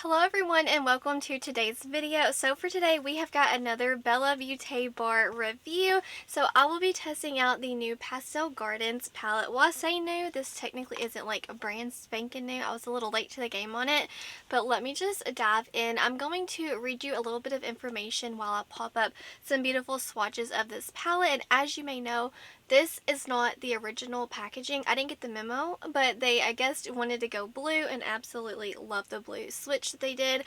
Hello everyone and welcome to today's video. So for today we have got another Bella Beaute Bar review. So I will be testing out the new Pastel Gardens palette. Well, I say new, this technically isn't like a brand spanking new. I was a little late to the game on it, but let me just dive in. I'm going to read you a little bit of information while I pop up some beautiful swatches of this palette. And as you may know, this is not the original packaging. I didn't get the memo, but they, I guess, wanted to go blue and absolutely love the blue switch that they did.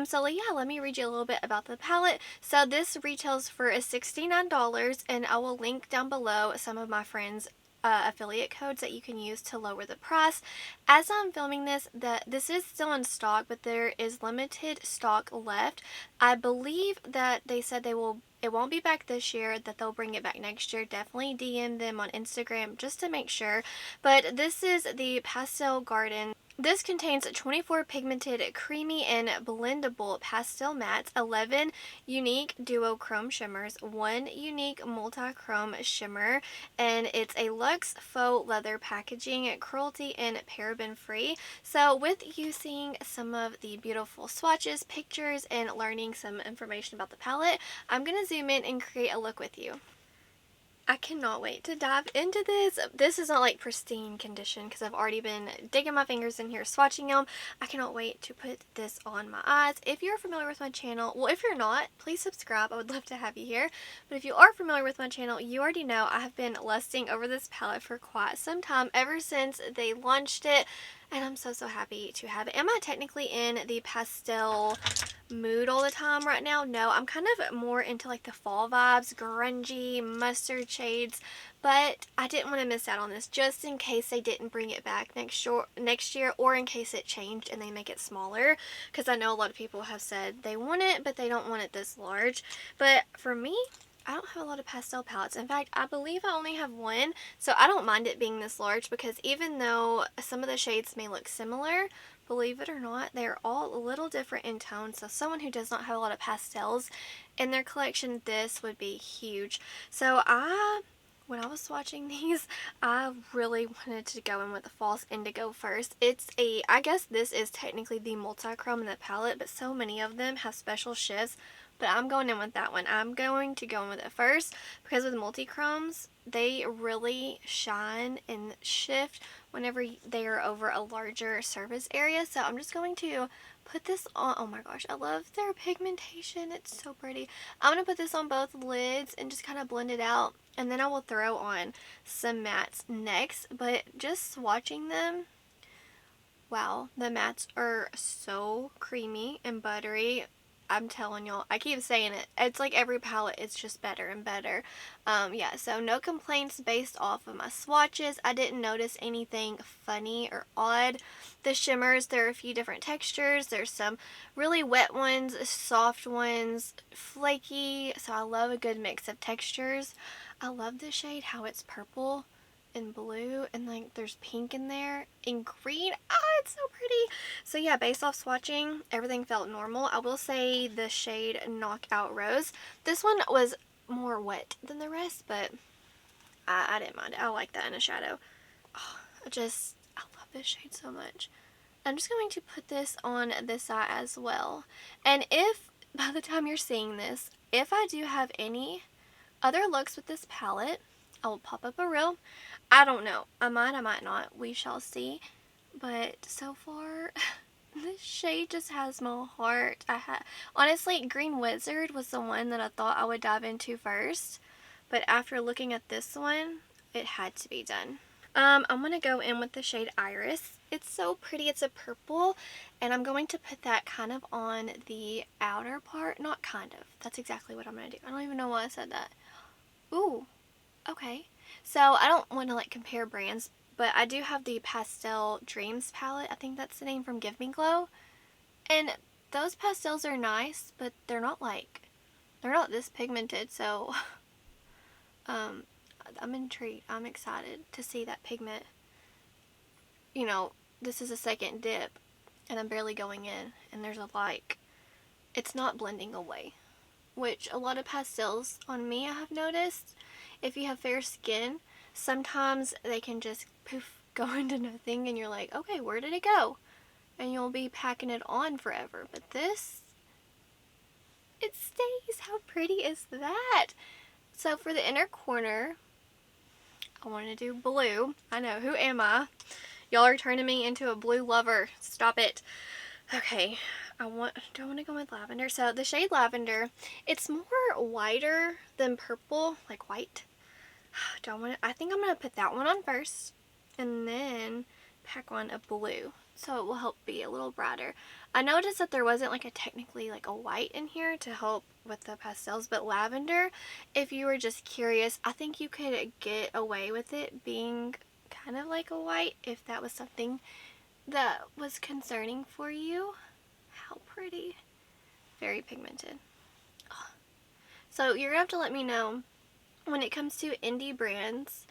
So yeah, let me read you a little bit about the palette. So this retails for $69, and I will link down below some of my friends' affiliate codes that you can use to lower the price. As I'm filming this, this is still in stock, but there is limited stock left. I believe that they said it won't be back this year, that they'll bring it back next year. Definitely DM them on Instagram just to make sure. But this is the Pastel Garden. This contains 24 pigmented, creamy, and blendable pastel mattes, 11 unique duochrome shimmers, 1 unique multi-chrome shimmer, and it's a luxe faux leather packaging, cruelty and paraben free. So with using some of the beautiful swatches, pictures, and learning some information about the palette, I'm going to zoom in and create a look with you. I cannot wait to dive into this. This is not like pristine condition because I've already been digging my fingers in here swatching them. I cannot wait to put this on my eyes. If you're familiar with my channel, well, if you're not, please subscribe. I would love to have you here. But if you are familiar with my channel, you already know I have been lusting over this palette for quite some time, ever since they launched it. And I'm so happy to have it. Am I technically in the pastel mood all the time right now? No, I'm kind of more into like the fall vibes, grungy, mustard shades, but I didn't want to miss out on this just in case they didn't bring it back next year, or in case it changed and they make it smaller, because I know a lot of people have said they want it, but they don't want it this large. But for me, I don't have a lot of pastel palettes. In fact, I believe I only have one, so I don't mind it being this large, because even though some of the shades may look similar, believe it or not, they're all a little different in tone. So someone who does not have a lot of pastels in their collection, this would be huge. So when I was swatching these, I really wanted to go in with the false indigo first. I guess this is technically the multi-chrome in the palette, but so many of them have special shifts. But I'm going in with that one. I'm going to go in with it first, because with multi-chromes, they really shine and shift whenever they are over a larger surface area. So I'm just going to put this on. Oh my gosh, I love their pigmentation. It's so pretty. I'm going to put this on both lids and just kind of blend it out. And then I will throw on some mattes next. But just swatching them, wow, the mattes are so creamy and buttery. I'm telling y'all, I keep saying it. It's like every palette, it's just better and better. Yeah, so no complaints based off of my swatches. I didn't notice anything funny or odd. The shimmers, there are a few different textures. There's some really wet ones, soft ones, flaky. So I love a good mix of textures. I love the shade, how it's purple and blue, and like there's pink in there and green. It's so pretty. So yeah, based off swatching, everything felt normal. I will say the shade Knockout Rose, this one was more wet than the rest, but I didn't mind it. I like that in a shadow. Oh, I love this shade so much. I'm just going to put this on this eye as well. And if by the time you're seeing this, if I do have any other looks with this palette, I will pop up a reel. I don't know. I might not. We shall see. But so far, this shade just has my heart. Honestly, Green Wizard was the one that I thought I would dive into first. But after looking at this one, it had to be done. I'm going to go in with the shade Iris. It's so pretty. It's a purple. And I'm going to put that kind of on the outer part. Not kind of. That's exactly what I'm going to do. I don't even know why I said that. Ooh. Okay. So I don't want to like compare brands, but I do have the Pastel Dreams palette. I think that's the name, from Give Me Glow. And those pastels are nice, but they're not this pigmented. So I'm intrigued. I'm excited to see that pigment. You know, this is a second dip and I'm barely going in, and there's it's not blending away, which a lot of pastels on me, I have noticed, if you have fair skin, sometimes they can just poof, go into nothing, and you're like, okay, where did it go? and you'll be packing it on forever. But this, it stays. How pretty is that? So for the inner corner, I want to do blue. I know, who am I? Y'all are turning me into a blue lover. Stop it. Okay, do I want to go with lavender? So the shade lavender, it's more whiter than purple, like white. I think I'm going to put that one on first, and then pack on a blue, so it will help be a little brighter. I noticed that there wasn't like technically like a white in here to help with the pastels, but lavender, if you were just curious, I think you could get away with it being kind of like a white if that was something that was concerning for you. How pretty. Very pigmented. Oh. So you're gonna have to let me know, when it comes to indie brands,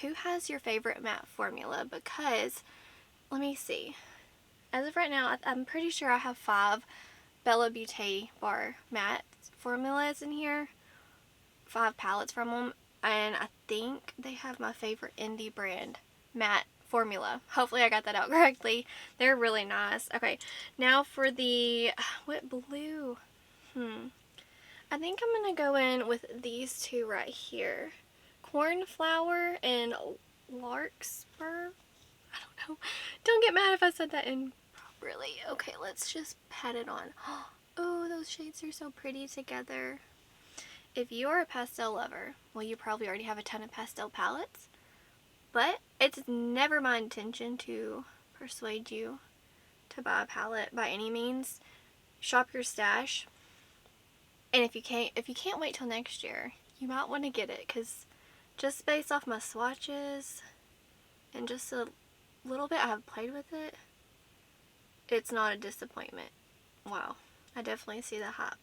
who has your favorite matte formula, because let me see. As of right now, I'm pretty sure I have 5 Bella Beaute Bar matte formulas in here. 5 palettes from them, and I think they have my favorite indie brand matte formula. Hopefully I got that out correctly. They're really nice. Okay, now for the, what blue? I think I'm going to go in with these two right here. Cornflower and Larkspur. I don't know. Don't get mad if I said that improperly. Okay, let's just pat it on. Oh, those shades are so pretty together. If you are a pastel lover, well, you probably already have a ton of pastel palettes, but it's never my intention to persuade you to buy a palette by any means. Shop your stash, and if you can't wait till next year, you might want to get it, because just based off my swatches and just a little bit I've played with it, it's not a disappointment. Wow, I definitely see the hype.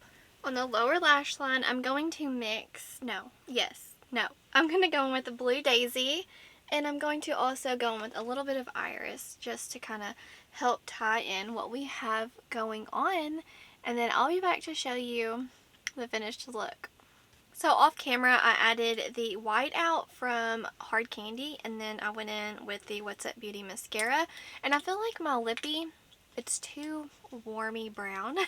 On the lower lash line, I'm going to mix, I'm going to go in with the Blue Daisy, and I'm going to also go in with a little bit of Iris, just to kind of help tie in what we have going on, and then I'll be back to show you the finished look. So off camera, I added the white out from Hard Candy, and then I went in with the What's Up Beauty mascara, and I feel like my lippy, it's too warmy brown.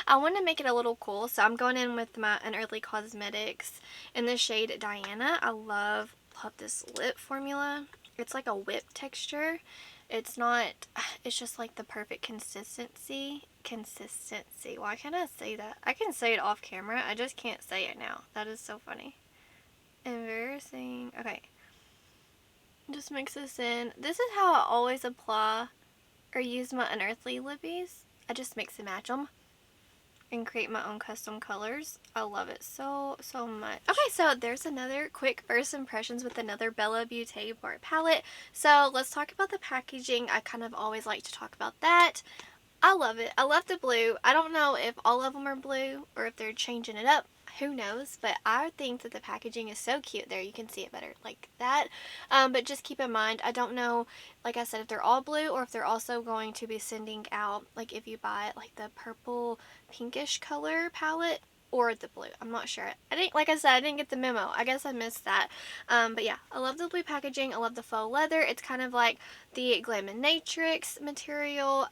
I want to make it a little cool, so I'm going in with my Unearthly Cosmetics in the shade Diana. I love this lip formula. It's like a whip texture. It's just like the perfect consistency. Why can't I say that? I can say it off camera, I just can't say it now. That is so funny. Embarrassing. Okay. Just mix this in. This is how I always apply or use my Unearthly lippies. I just mix and match them and create my own custom colors. I love it so much. Okay, so there's another quick first impressions with another Bella Beaute Bar palette. So let's talk about the packaging. I kind of always like to talk about that. I love it. I love the blue. I don't know if all of them are blue or if they're changing it up. Who knows? But I think that the packaging is so cute. There, you can see it better like that. But just keep in mind, I don't know, like I said, if they're all blue or if they're also going to be sending out, like if you buy it, like the purple pinkish color palette or the blue. I'm not sure. Like I said, I didn't get the memo. I guess I missed that. But yeah, I love the blue packaging. I love the faux leather. It's kind of like the Glaminatrix material.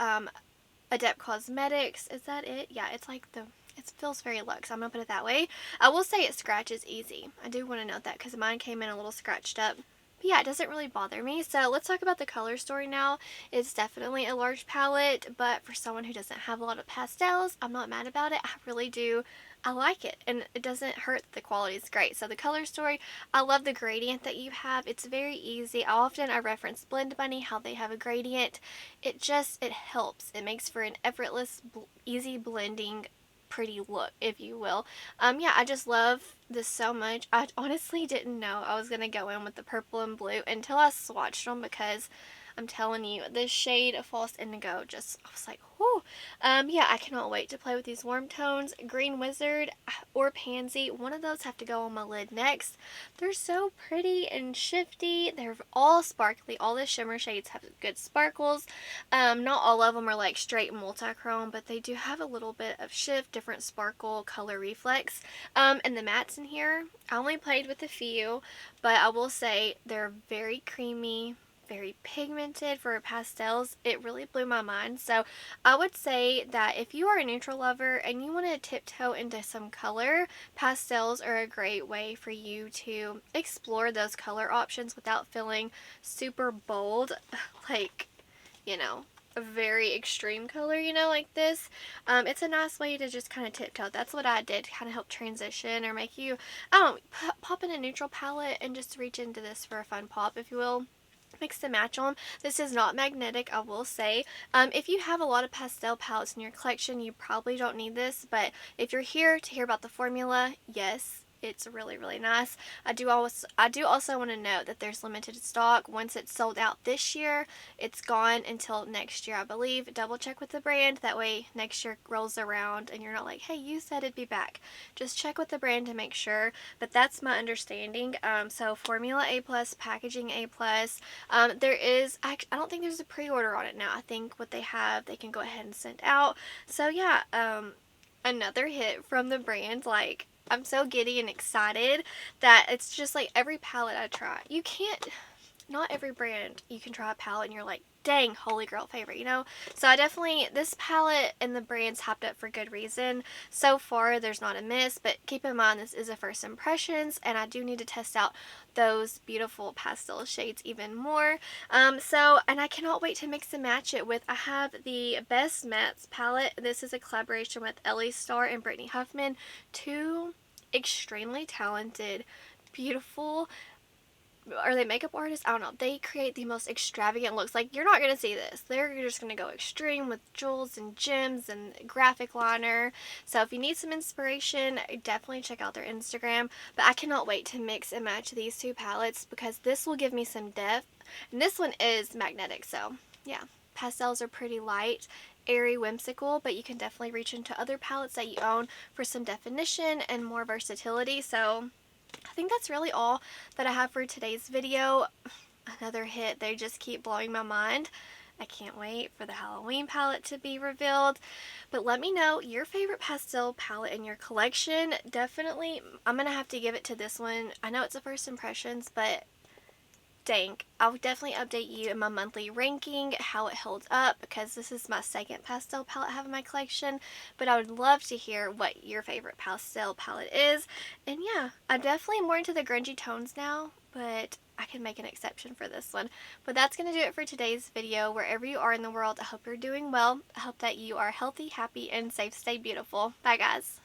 Adept Cosmetics, is that it? Yeah, it's like it feels very luxe. I'm gonna put it that way. I will say it scratches easy. I do want to note that because mine came in a little scratched up. But yeah, it doesn't really bother me. So let's talk about the color story now. It's definitely a large palette, but for someone who doesn't have a lot of pastels, I'm not mad about it. I really do. I like it, and it doesn't hurt that the quality is great. So the color story, I love the gradient that you have. It's very easy. I reference Blend Bunny, how they have a gradient. It helps. It makes for an effortless, easy blending, pretty look, if you will. Yeah, I just love this so much. I honestly didn't know I was going to go in with the purple and blue until I swatched them, because I'm telling you, this shade of False Indigo, I was like, whoo. Yeah, I cannot wait to play with these warm tones. Green Wizard or Pansy, one of those have to go on my lid next. They're so pretty and shifty. They're all sparkly. All the shimmer shades have good sparkles. Not all of them are like straight multi-chrome, but they do have a little bit of shift, different sparkle, color reflex. And the mattes in here, I only played with a few, but I will say they're very creamy, very pigmented for pastels. It really blew my mind. So I would say that if you are a neutral lover and you want to tiptoe into some color, pastels are a great way for you to explore those color options without feeling super bold, like, you know, a very extreme color, you know, like this. It's a nice way to just kind of tiptoe. That's what I did, kind of help transition or make you, I don't know, pop in a neutral palette and just reach into this for a fun pop, if you will. Mix and match them. This is not magnetic, I will say. If you have a lot of pastel palettes in your collection, you probably don't need this, but if you're here to hear about the formula, yes, it's really, really nice. I do also want to note that there's limited stock. Once it's sold out this year, it's gone until next year, I believe. Double check with the brand. That way next year rolls around and you're not like, hey, you said it'd be back. Just check with the brand to make sure. But that's my understanding. So formula A+, packaging A+. There is, I don't think there's a pre-order on it now. I think what they have, they can go ahead and send out. So yeah, another hit from the brand. Like, I'm so giddy and excited that it's just like every palette I try. You can't, not every brand you can try a palette and you're like, dang, holy grail favorite, you know? So I definitely, this palette and the brand's hyped up for good reason. So far, there's not a miss, but keep in mind this is a first impressions, and I do need to test out those beautiful pastel shades even more. And I cannot wait to mix and match it with, I have the Best Mattes palette. This is a collaboration with Ellie Starr and Brittany Huffman, two extremely talented, beautiful, are they makeup artists? I don't know. They create the most extravagant looks. Like, you're not going to see this. They're just going to go extreme with jewels and gems and graphic liner. So if you need some inspiration, definitely check out their Instagram. But I cannot wait to mix and match these two palettes because this will give me some depth. And this one is magnetic, so yeah. Pastels are pretty light, airy, whimsical, but you can definitely reach into other palettes that you own for some definition and more versatility. So I think that's really all that I have for today's video. Another hit. They just keep blowing my mind. I can't wait for the Halloween palette to be revealed. But let me know your favorite pastel palette in your collection. Definitely, I'm going to have to give it to this one. I know it's a first impressions, but dang, I'll definitely update you in my monthly ranking, how it holds up, because this is my second pastel palette I have in my collection. But I would love to hear what your favorite pastel palette is. And yeah, I'm definitely more into the grungy tones now, but I can make an exception for this one. But that's going to do it for today's video. Wherever you are in the world, I hope you're doing well. I hope that you are healthy, happy, and safe. Stay beautiful. Bye, guys.